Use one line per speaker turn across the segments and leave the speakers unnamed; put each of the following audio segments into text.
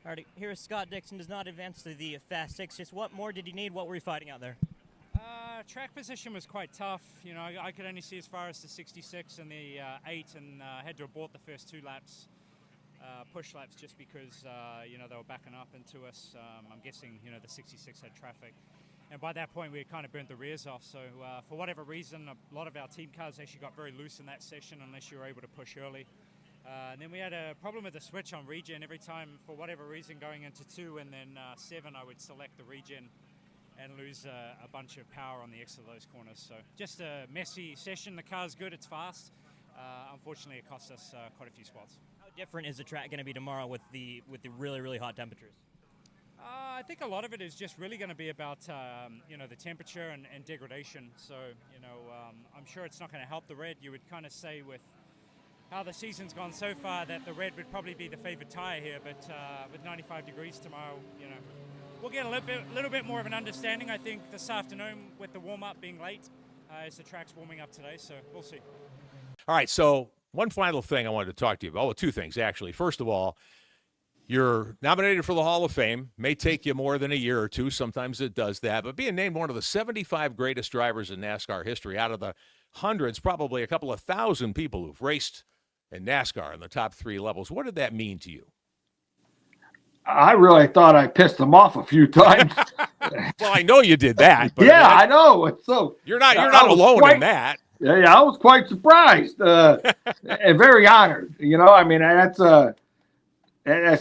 All right, here is Scott Dixon does not advance to the Fast Six. Just what more did you need? What were you fighting out there?
Track position was quite tough. You know, I could only see as far as the 66 and the 8, and had to abort the first 2 laps, push laps, just because you know, they were backing up into us. I'm guessing, you know, the 66 had traffic, and by that point we had kind of burnt the rears off. So for whatever reason, a lot of our team cars actually got very loose in that session, unless you were able to push early. And then we had a problem with the switch on regen. Every time, for whatever reason, going into 2 and then 7, I would select the regen and lose a bunch of power on the exit of those corners. So just a messy session. The car's good, it's fast. Unfortunately, it cost us quite a few spots.
How different is the track going to be tomorrow with the really, really hot temperatures?
I think a lot of it is just really going to be about you know, the temperature and degradation. So, you know, I'm sure it's not going to help the red. You would kind of say, with how the season's gone so far, that the red would probably be the favored tire here. But with 95 degrees tomorrow, you know, we'll get a little bit more of an understanding, I think, this afternoon, with the warm-up being late, as the track's warming up today, so we'll see.
All right, so one final thing I wanted to talk to you about. Well, 2 things, actually. First of all, you're nominated for the Hall of Fame. May take you more than a year or 2. Sometimes it does that. But being named one of the 75 greatest drivers in NASCAR history, out of the hundreds, probably a couple of thousand people who've raced in NASCAR in the top 3 levels, what did that mean to you?
I really thought I pissed them off a few times.
Well, I know you did that. But
yeah, I know. So
you're not alone in that.
Yeah, I was quite surprised and very honored. You know, I mean, that's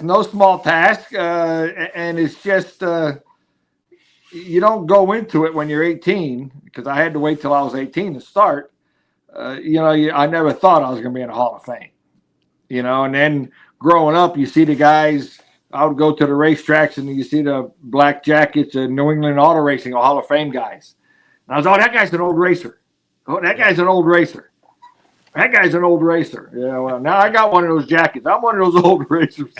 no small task, and it's just you don't go into it when you're 18, because I had to wait till I was 18 to start. You know, I never thought I was going to be in the Hall of Fame. You know, and then growing up, you see the guys. I would go to the racetracks and you see the black jackets and New England Auto Racing or Hall of Fame guys. And I was, that guy's an old racer. Oh, that guy's an old racer. That guy's an old racer. Yeah, well, now I got one of those jackets. I'm one of those old racers.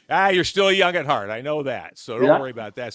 You're still young at heart. I know that. So don't worry about that.